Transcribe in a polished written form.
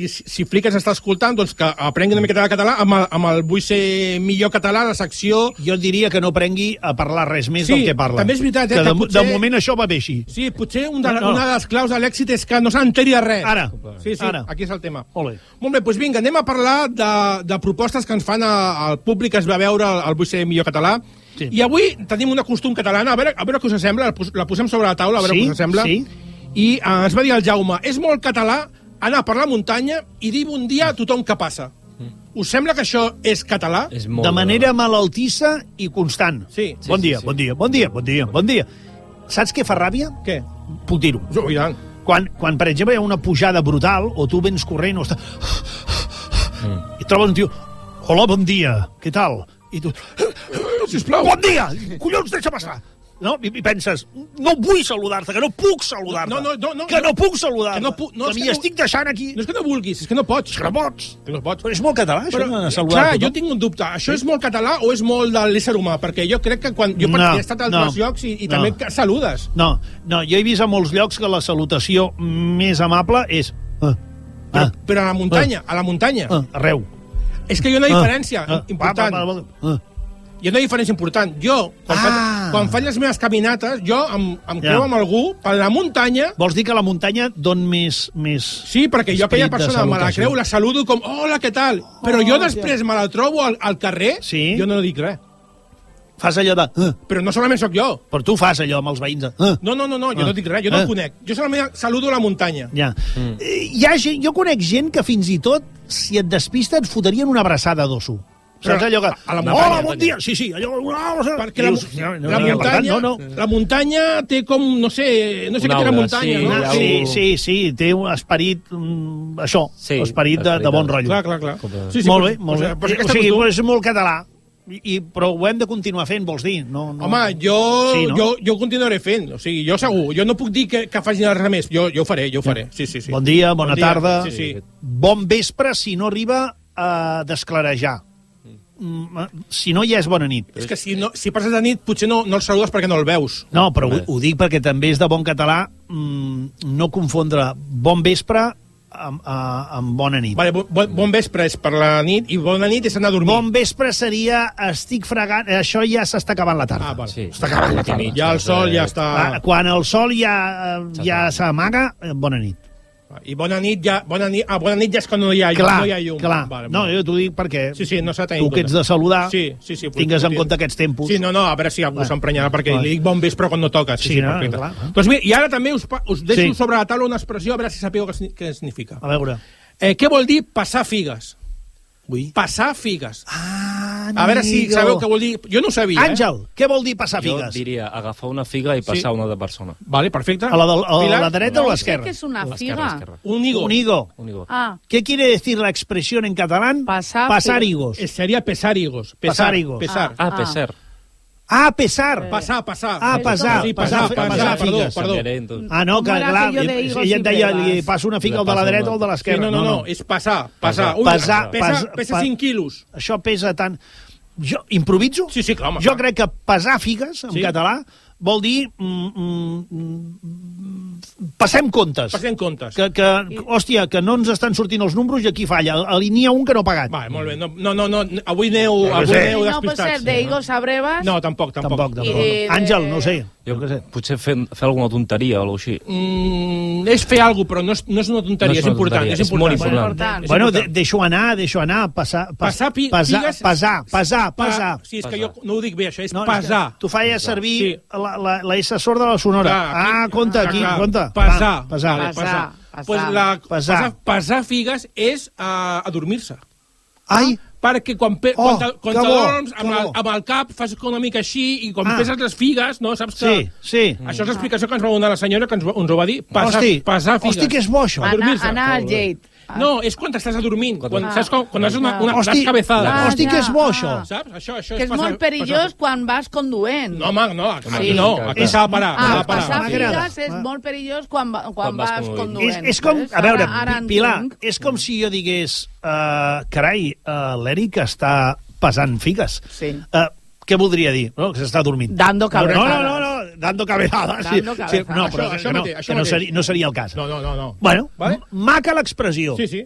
si Flick ens està escoltant, doncs que aprengui una miqueta de català amb el Vull ser millor català, la secció... Jo diria que no aprengui a parlar res més del que parla. També és veritat, que de moment això va bé així. Sí, potser una de les claus de l'èxit és que no s'enteri de res. Ara. Sí, aquí és el tema. Molt bé. Molt bé, doncs vinga, anem a parlar de propostes que ens fan al públic que es va veure el Vull ser millor català. Sí. I avui tenim una costum catalana, a veure què us sembla, la posem sobre la taula, a veure què us sembla. Sí. I ens va dir el Jaume, és molt català anar per la muntanya i dir bon dia a tothom que passa. Us sembla que això és català? De manera malaltissa i constant. Sí. Bon dia. Saps què fa ràbia? Què? Puc dir-ho. I tant. Quan, per exemple, hi ha una pujada brutal, o tu vens corrent, o està... i trobes un tio... Hola, bon dia, què tal? I tu... Sisplau. Bon dia! Collons, deixa passar! No? I penses, no vull saludar-te, que no puc saludar-te. Que no puc saludar-te. Que m'hi estic deixant aquí. No és que no vulguis, és que no pots. És que no pots. Però és molt català, això de saludar-te. Clar, jo tinc un dubte. Això és molt català o és molt de l'ésser humà? Perquè jo crec que quan... Jo he estat a altres llocs i també saludes. No, jo he vist a molts llocs que la salutació més amable és... Però a la muntanya, arreu. És que hi ha una diferència important. Hi ha una diferència important. Jo, quan faig les meves caminates, jo em creu amb algú per la muntanya... Vols dir que la muntanya don més... Sí, perquè jo aquella persona me la creu, la saludo com, hola, què tal? Però jo després me la trobo al carrer, jo no dic res. Fas allò de... Però no solament sóc jo. Però tu fas allò amb els veïns de... No, jo no dic res, jo no el conec. Jo solament saludo la muntanya. Ja. Jo conec gent que fins i tot, si et despista, et fotrien una abraçada d'osso. Saps allò que... Hola, bon dia! Sí, allò... Perquè la muntanya té com, no sé què té la muntanya. Sí, té un esperit, això, esperit de bon rotllo. Clar. Molt bé. O sigui, és molt català. Però ho hem de continuar fent, vols dir? Home, jo continuaré fent. O sigui, jo segur. Jo no puc dir que facin res més. Jo ho faré. Sí. Bon dia, bona tarda. Bon vespre, si no arriba a desclarejar. Si no, ja és bona nit. És que si passes de nit potser no el saludes perquè no el veus. No, però ho dic perquè també és de bon català no confondre bon vespre amb bona nit. Vale, bon vespre és per la nit i bona nit és anar a dormir. Bon vespre seria estic fregant... Això ja s'està acabant la tarda. Vale. Està acabant la tarda. Ja el sol ja està... Quan el sol ja s'amaga, bona nit. I bona nit ja és quan no hi ha llum. Clar. No, jo t'ho dic perquè no s'ha tenir tu que ets de saludar tingues en compte aquests tempos. Sí, a veure si algú s'emprenyarà perquè li dic bon vespre quan no toca. Sí, perfecte. Doncs mira, i ara també us deixo sobre la taula una expressió, a veure si sapeu què significa. A veure. Què vol dir passar figues? Passar figues. A veure si sabeu què vol dir. Jo no ho sabia. Àngel, què vol dir passar figues? Jo diria agafar una figa i passar una altra persona. Vale, perfecte. ¿A la derecha o a la izquierda? ¿Qué es una figa? Un higo. ¿Qué quiere decir la expresión en catalán? Pasar higos. Sería pesar higos. Pesar. Pesar. Pesar. Passar. Passar figues. Perdó. No, que clar, ella et deia, li passa una figa al de la dreta o al de l'esquerra. No, és passar. Pesa 5 quilos. Això pesa tant... Jo improviso? Sí, clar, home. Jo crec que pesar figues, en català, vol dir... Passem comptes. Hòstia, que no ens estan sortint els números i aquí falla. N'hi ha un que no ha pagat. Va, molt bé. No, avui aneu despistats. No pot ser de higos a brevas? No, tampoc. Àngel, no sé. Potser fer alguna tonteria o alguna cosa així. És fer alguna cosa, però no és una tonteria, és important. És molt important. Bueno, deixo anar, pesar figues... Pesar. Sí, és que jo no ho dic bé, això és pesar. Tu feies servir la S sorda de la sonora. Compte, aquí, compte. Pesar. Pesar figues és adormir-se. Ai! Perquè quan t'adorms amb el cap fas una mica així i quan peses les figues, no? Saps que... Sí. Això és l'explicació que ens va donar la senyora que ens ho va dir. Pesar figues. Hosti, que és bo, això. Anar al llet. No, és quan t'estàs adormint. Saps quan has una descabezada. Hosti, que és bo, això. Saps? Això que és molt perillós quan vas conduent. No, home, no. Aquí no. Aquí s'ha de parar. Passar figues és molt perillós quan vas conduent. És com... A veure, Pilar, és com si jo digués carai, l'Eric està pesant figues. Sí. Què voldria dir? Que s'està dormint. Dando cabezada. No. dando cabezadas. Dando cabezadas. No, però Això mateix. no seria el cas. No. Bueno, Vale? maca l'expressió. Sí.